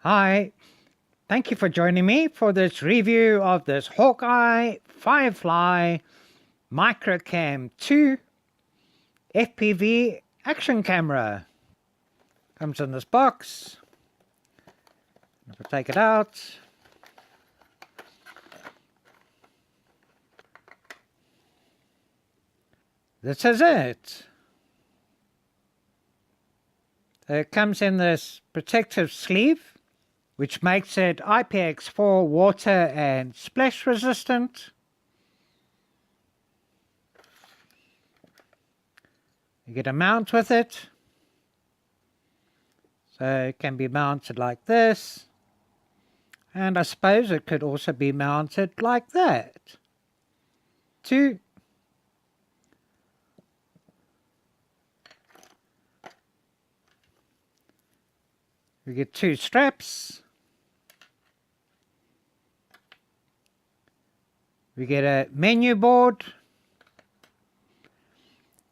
Hi, thank you for joining me for this review of this Hawkeye Firefly Micro Cam 2 FPV action camera. Comes in this box. If I take it out, this is it. It comes in this protective sleeve, which makes it IPX4 water and splash resistant. You get a mount with it. So it can be mounted like this. And I suppose it could also be mounted like that. We get two straps. We get a menu board.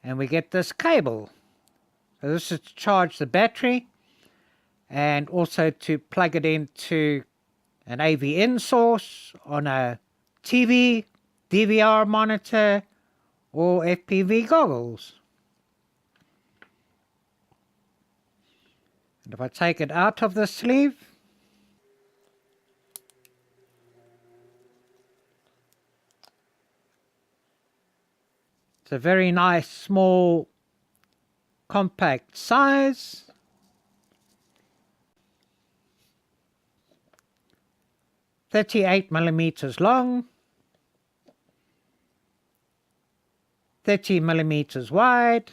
And we get this cable. So this is to charge the battery and also to plug it into an AV-in source on a TV, DVR monitor or FPV goggles. And if I take it out of the sleeve, it's a very nice small compact size. $38mm long, 30mm wide,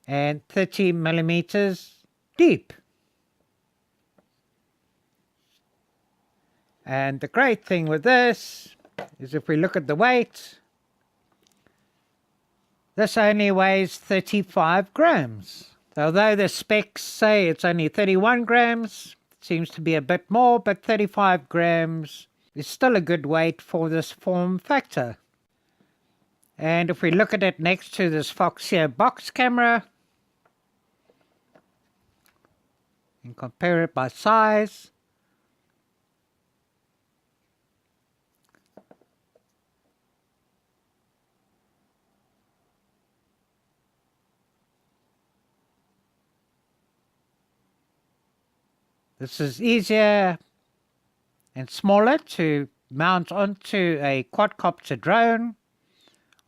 and 30mm deep. And the great thing with this is if we look at the weight, this only weighs 35 grams. Although the specs say it's only 31 grams, it seems to be a bit more, but 35 grams is still a good weight for this form factor. And if we look at it next to this Foxeer box camera and compare it by size, this is easier and smaller to mount onto a quadcopter drone,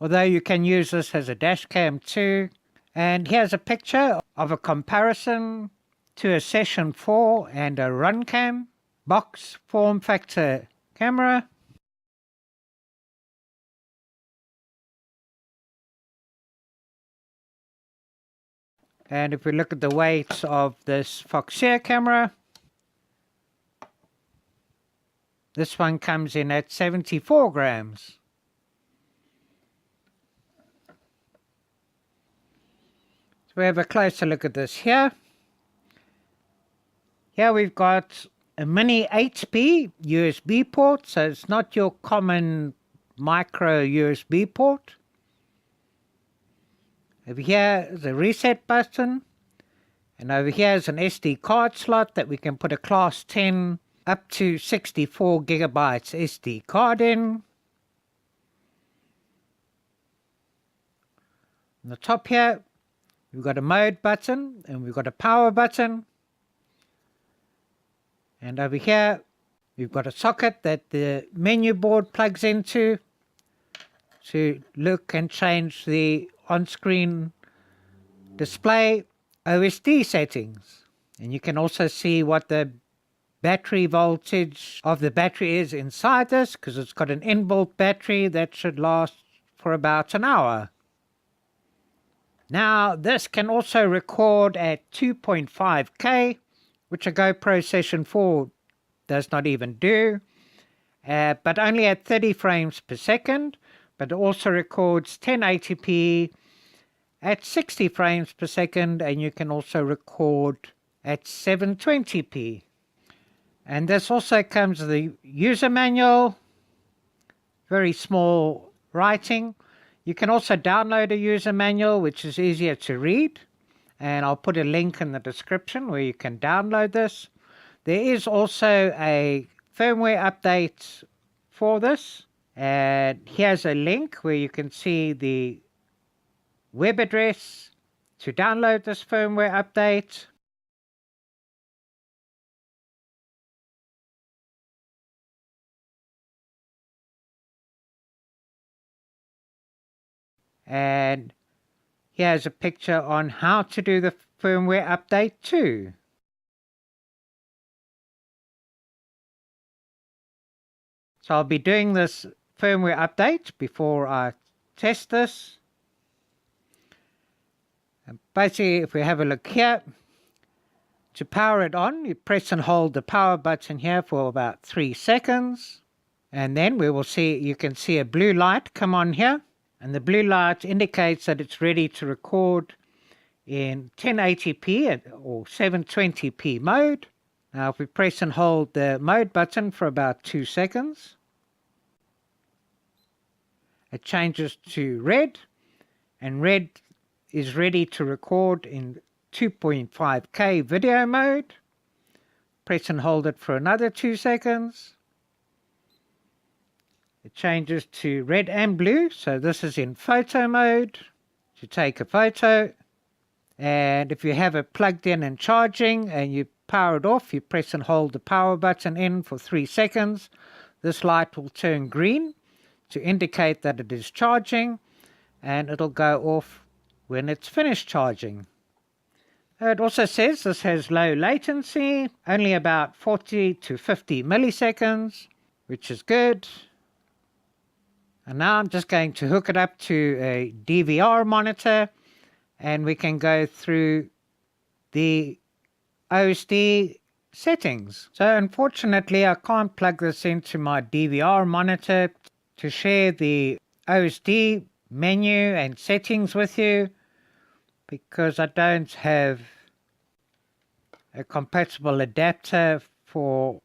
although you can use this as a dash cam too. And here's a picture of a comparison to a Session 4 and a Run Cam box form factor camera. And if we look at the weight of this Foxeer camera, this one comes in at 74 grams. So we have a closer look at this here. Here we've got a mini HP USB port, so it's not your common micro USB port. Over here is a reset button, and over here is an SD card slot that we can put a class 10 up to 64 gigabytes SD card in. On the top here, we've got a mode button and we've got a power button. And over here, we've got a socket that the menu board plugs into to look and change the on-screen display Osd settings. And you can also see what the battery voltage of the battery is inside this, because it's got an inbuilt battery that should last for about an hour. Now this can also record at 2.5K, which a GoPro Session 4 does not even do, but only at 30 frames per second, but it also records 1080p at 60 frames per second, and you can also record at 720p. And this also comes with the user manual, very small writing. You can also download a user manual, which is easier to read. and I'll put a link in the description where you can download this. There is also a firmware update for this, and here's a link where you can see the web address to download this firmware update. And here's a picture on how to do the firmware update too. So I'll be doing this firmware update before I test this. And basically, if we have a look here, to power it on, you press and hold the power button here for about 3 seconds. And then we will see, you can see a blue light come on here. And the blue light indicates that it's ready to record in 1080p or 720p mode. Now if we press and hold the mode button for about 2 seconds, it changes to red, and red is ready to record in 2.5K video mode. Press and hold it for another 2 seconds. It changes to red and blue, so this is in photo mode to take a photo. And if you have it plugged in and charging and you power it off, you press and hold the power button in for 3 seconds. This light will turn green to indicate that it is charging, and it'll go off when it's finished charging. It also says this has low latency, only about 40 to 50 milliseconds, which is good. And now I'm just going to hook it up to a DVR monitor, and we can go through the Osd settings. So unfortunately I can't plug this into my DVR monitor to share the Osd menu and settings with you, because I don't have a compatible adapter for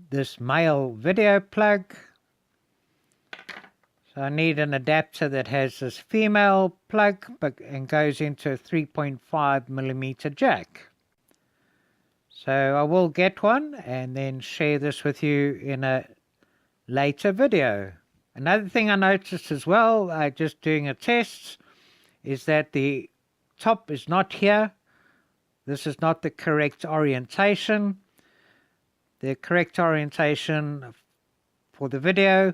this male video plug. So I need an adapter that has this female plug and goes into a 3.5mm jack. So I will get one and then share this with you in a later video. Another thing I noticed as well, just doing a test, is that the top is not here. This is not the correct orientation. The correct orientation for the video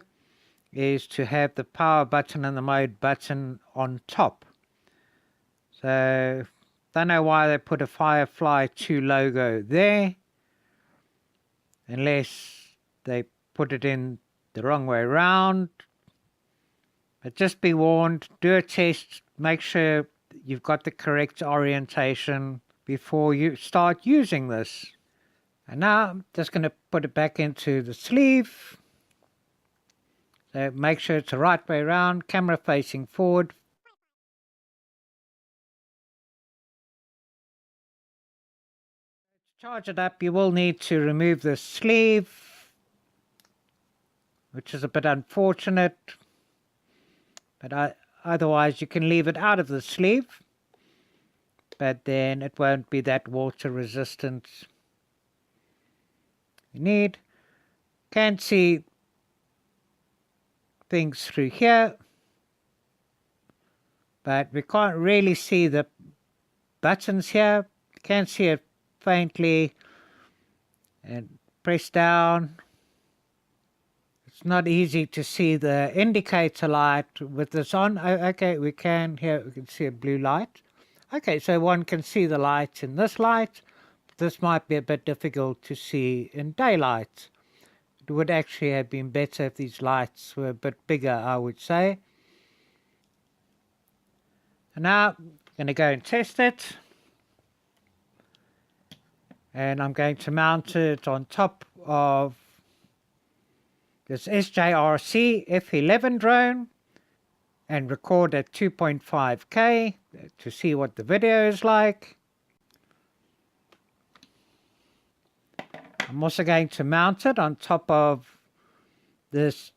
is to have the power button and the mode button on top. So don't know why they put a Firefly 2 logo there, unless they put it in the wrong way around. But just be warned, do a test, make sure you've got the correct orientation before you start using this. And now I'm just going to put it back into the sleeve. So make sure it's the right way around, camera facing forward. To charge it up, you will need to remove the sleeve, which is a bit unfortunate, but otherwise you can leave it out of the sleeve, but then it won't be that water resistant. You can see things through here, but we can't really see the buttons here. You can see it faintly, and press down. It's not easy to see the indicator light with this on. Oh, okay, we can see a blue light. Okay, so one can see the light in this light. This might be a bit difficult to see in daylight. It would actually have been better if these lights were a bit bigger, I would say. And now I'm going to go and test it. And I'm going to mount it on top of this SJRC F11 drone and record at 2.5K to see what the video is like. I'm also going to mount it on top of this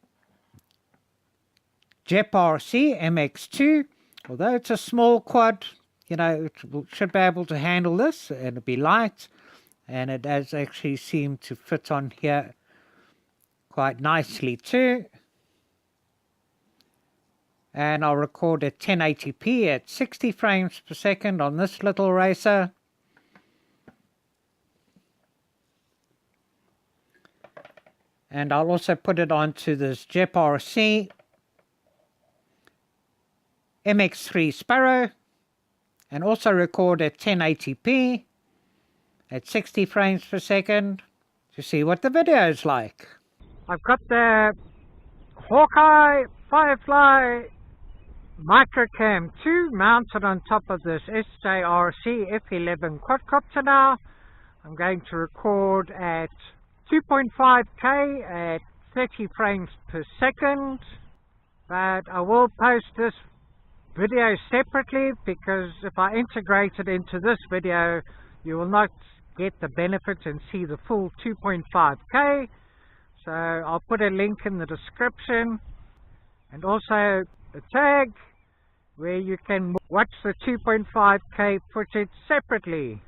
JEP RC MX2. Although it's a small quad, should be able to handle this, and it'll be light, and it does actually seem to fit on here quite nicely too. And I'll record at 1080p at 60 frames per second on this little racer. And I'll also put it onto this JEP-RC MX3 Sparrow and also record at 1080p at 60 frames per second to see what the video is like. I've got the Hawkeye Firefly Micro Cam 2 mounted on top of this SJRC F11 quadcopter now. I'm going to record at 2.5K at 30 frames per second, but I will post this video separately because if I integrate it into this video you will not get the benefit and see the full 2.5K. So I'll put a link in the description and also a tag where you can watch the 2.5K footage separately.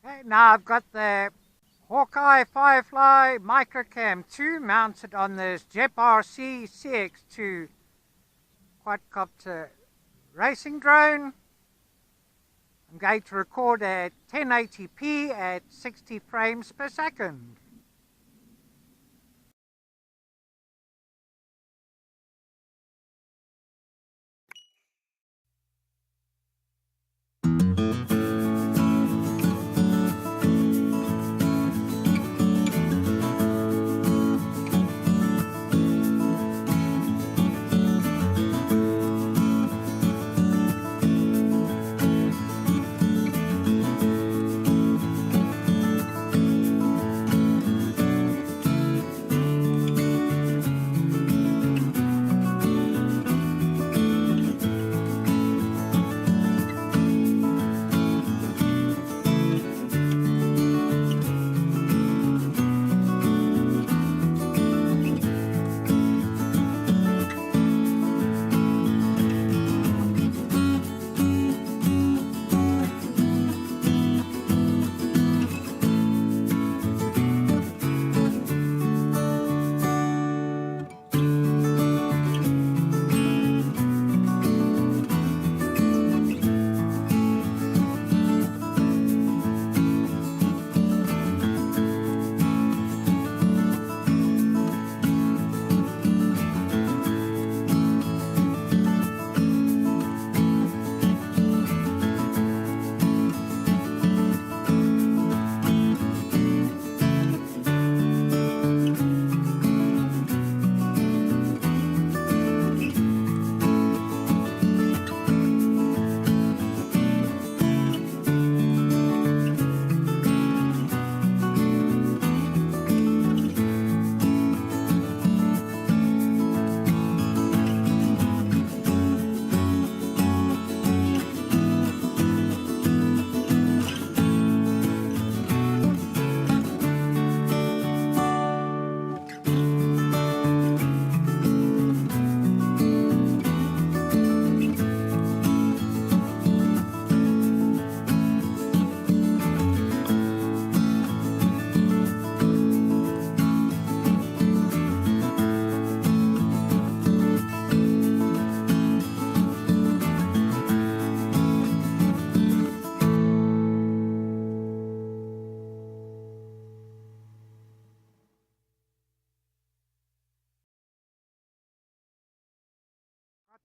Okay, now I've got the Hawkeye Firefly Micro Cam 2 mounted on this JEP-RC CX2 quadcopter racing drone. I'm going to record at 1080p at 60 frames per second.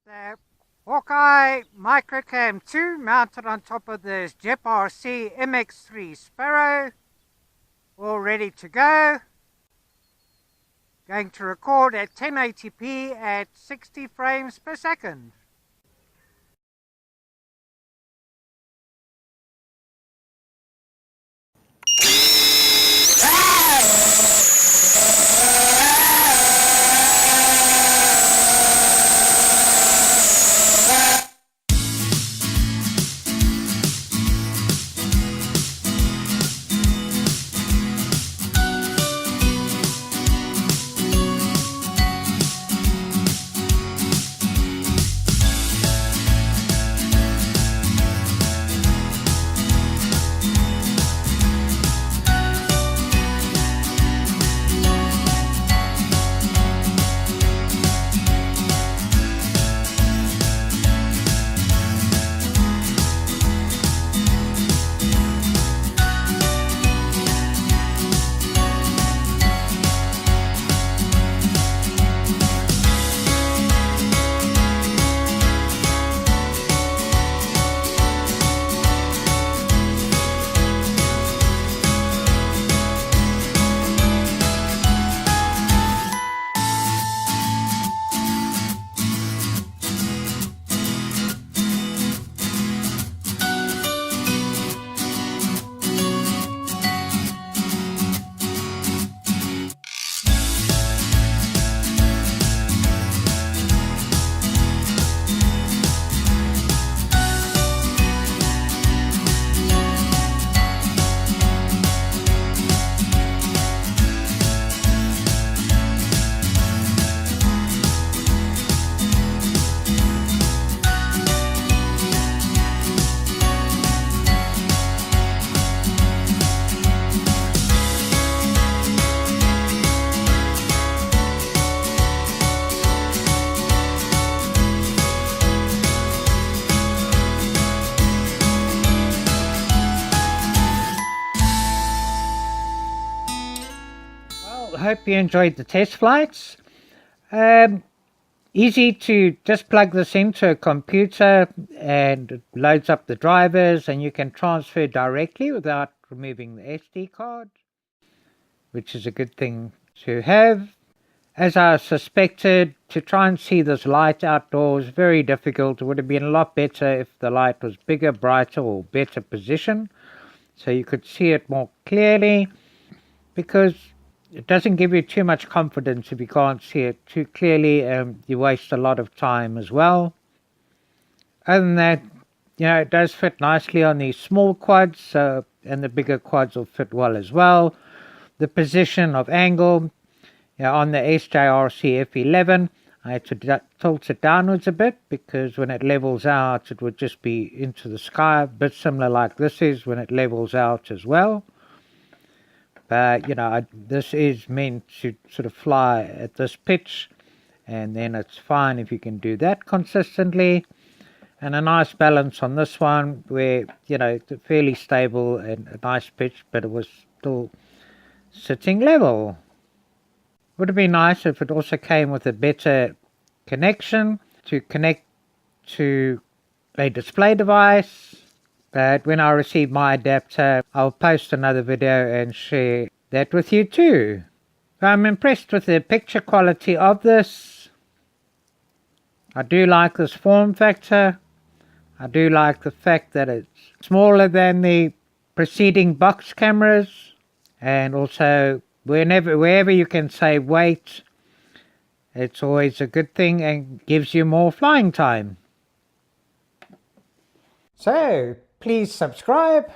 The Hawkeye Micro Cam 2 mounted on top of this JEP-RC MX3 Sparrow, all ready to go. Going to record at 1080p at 60 frames per second. hope you enjoyed the test flights. Easy to just plug this into a computer and it loads up the drivers, and you can transfer directly without removing the SD card, which is a good thing to have. As I suspected, to try and see this light outdoors is very difficult. It would have been a lot better if the light was bigger, brighter, or better position, so you could see it more clearly, because it doesn't give you too much confidence if you can't see it too clearly. You waste a lot of time as well. Other than that, it does fit nicely on these small quads, and the bigger quads will fit well as well. The position of angle, on the SJRC F11, I had to tilt it downwards a bit, because when it levels out it would just be into the sky, a bit similar like this is when it levels out as well. But this is meant to sort of fly at this pitch, and then it's fine if you can do that consistently. And a nice balance on this one, where it's fairly stable and a nice pitch, but it was still sitting level. Would have been nice if it also came with a better connection to connect to a display device, but when I receive my adapter, I'll post another video and share that with you too. I'm impressed with the picture quality of this. I do like this form factor. I do like the fact that it's smaller than the preceding box cameras, and also wherever you can save weight, it's always a good thing and gives you more flying time. So please subscribe,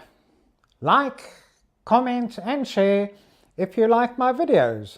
like, comment and share if you like my videos.